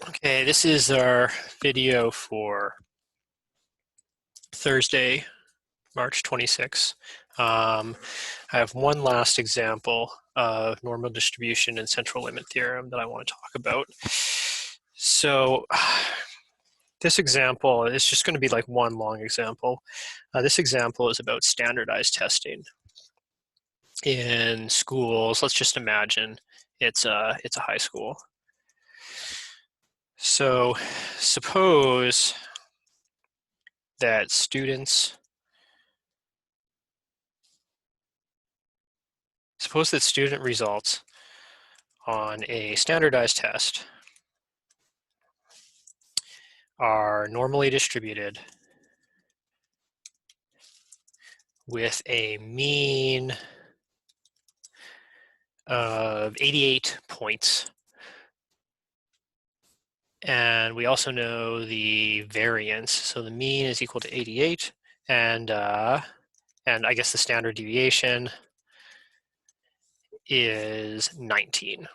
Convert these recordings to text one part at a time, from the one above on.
Okay, this is our video for Thursday, March 26. I have one last example of normal distribution and central limit theorem that I want to talk about. So this example is just going to be like one long example. This example is about standardized testing in schools. Let's just imagine it's a high school. So suppose that student results on a standardized test are normally distributed with a mean of 88 points. And we also know the variance. So the mean is equal to 88, and I guess the standard deviation is 19.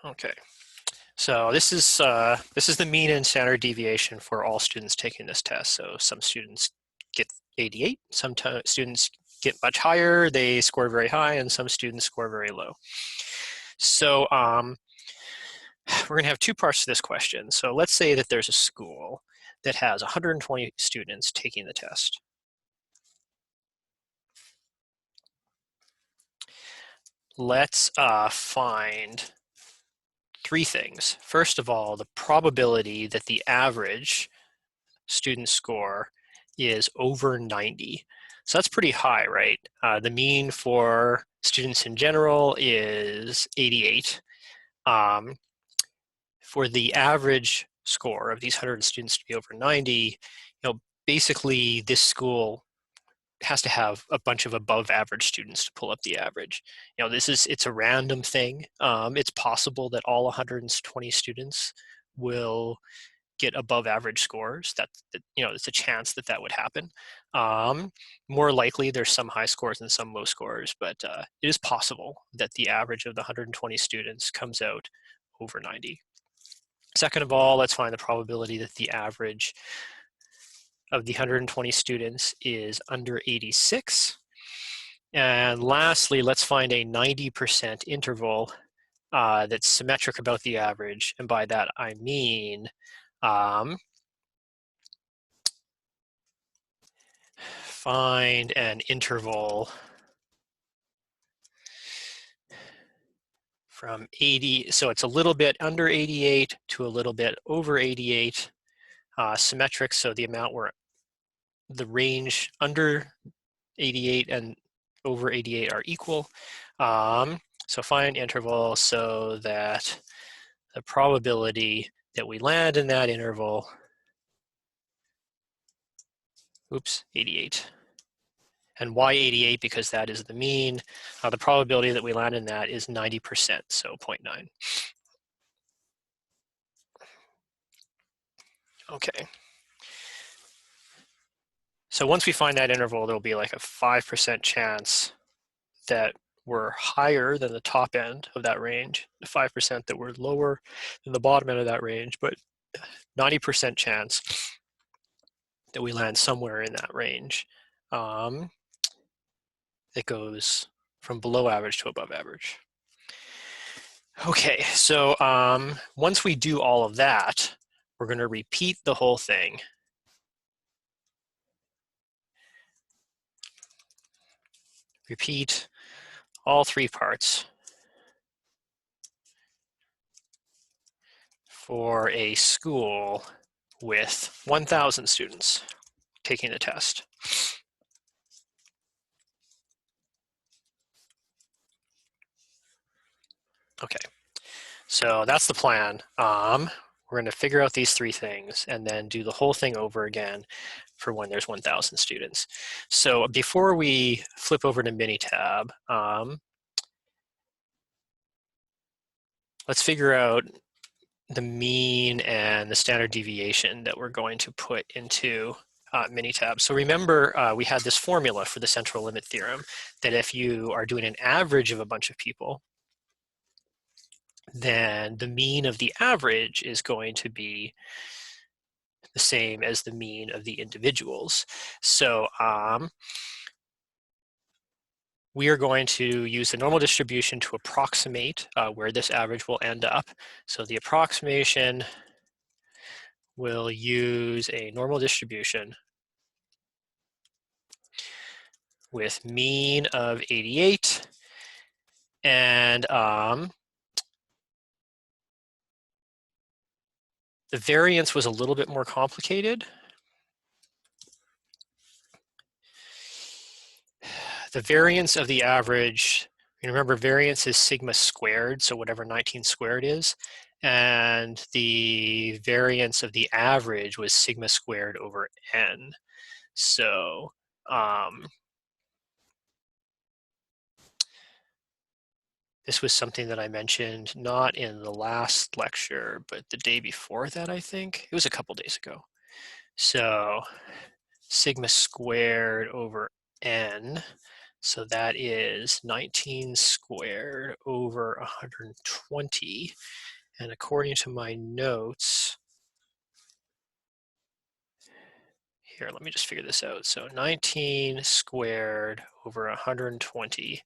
Okay, so this is the mean and standard deviation for all students taking this test. So some students get 88, some students get much higher, they score very high, and some students score very low. So we're going to have two parts to this question. So let's say that there's a school that has 120 students taking the test. Let's find three things. First of all, the probability that the average student score is over 90. So that's pretty high, right? The mean for students in general is 88. For the average score of these 100 students to be over 90, basically this school has to have a bunch of above average students to pull up the average. It's a random thing. It's possible that all 120 students will get above average scores. It's a chance that that would happen. More likely, there's some high scores and some low scores, but it is possible that the average of the 120 students comes out over 90. Second of all, let's find the probability that the average of the 120 students is under 86. And lastly, let's find a 90% interval that's symmetric about the average. And by that, I mean find an interval from 80, so it's a little bit under 88 to a little bit over 88, symmetric, so the amount where the range under 88 and over 88 are equal. So find interval so that the probability that we land in that interval, 88. And why 88? Because that is the mean. The probability that we land in that is 90%, so 0.9. Okay. So once we find that interval, there'll be like a 5% chance that we're higher than the top end of that range, the 5% that we're lower than the bottom end of that range, but 90% chance that we land somewhere in that range. It goes from below average to above average. Okay, so once we do all of that, we're going to repeat the whole thing. Repeat all three parts for a school with 1,000 students taking the test. Okay, so that's the plan. We're going to figure out these three things and then do the whole thing over again for when there's 1,000 students. So before we flip over to Minitab, let's figure out the mean and the standard deviation that we're going to put into Minitab. So remember, we had this formula for the central limit theorem that if you are doing an average of a bunch of people, then the mean of the average is going to be the same as the mean of the individuals. So we are going to use the normal distribution to approximate where this average will end up. So the approximation will use a normal distribution with mean of 88 and the variance was a little bit more complicated. The variance of the average, remember variance is sigma squared, so whatever 19 squared is, and the variance of the average was sigma squared over n. So this was something that I mentioned not in the last lecture, but the day before that, I think. It was a couple days ago. So sigma squared over n. So that is 19 squared over 120. And according to my notes, here, let me just figure this out. So 19 squared over 120,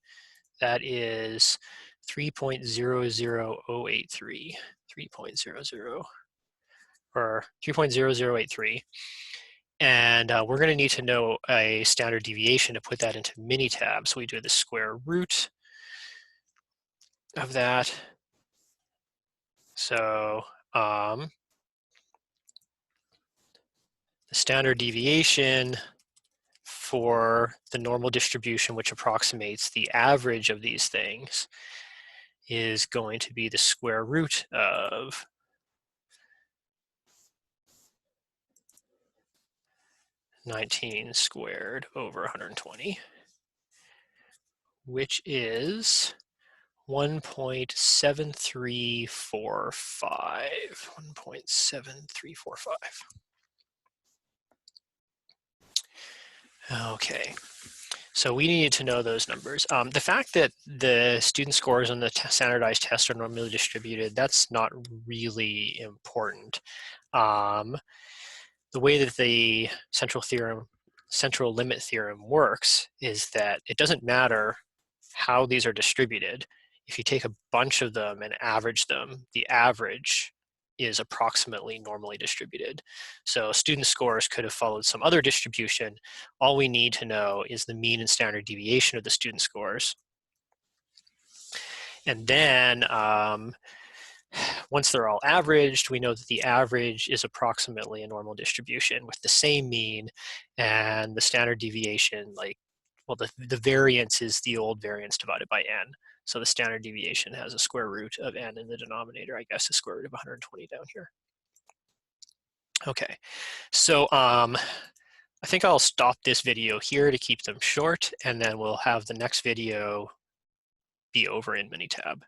that is 3.00083, 3.00, or 3.0083. And we're going to need to know a standard deviation to put that into Minitab. So we do the square root of that. So the standard deviation for the normal distribution, which approximates the average of these things, is going to be the square root of 19 squared over 120, which is 1.7345. 1.7345. Okay, so we need to know those numbers. The fact that the student scores on the standardized test are normally distributed, that's not really important. The way that the central limit theorem works is that it doesn't matter how these are distributed. If you take a bunch of them and average them, the average is approximately normally distributed. So student scores could have followed some other distribution. All we need to know is the mean and standard deviation of the student scores. And then once they're all averaged, we know that the average is approximately a normal distribution with the same mean, and the standard deviation, like, well, the variance is the old variance divided by n. So the standard deviation has a square root of n in the denominator, I guess the square root of 120 down here. Okay, so I think I'll stop this video here to keep them short, and then we'll have the next video be over in Minitab.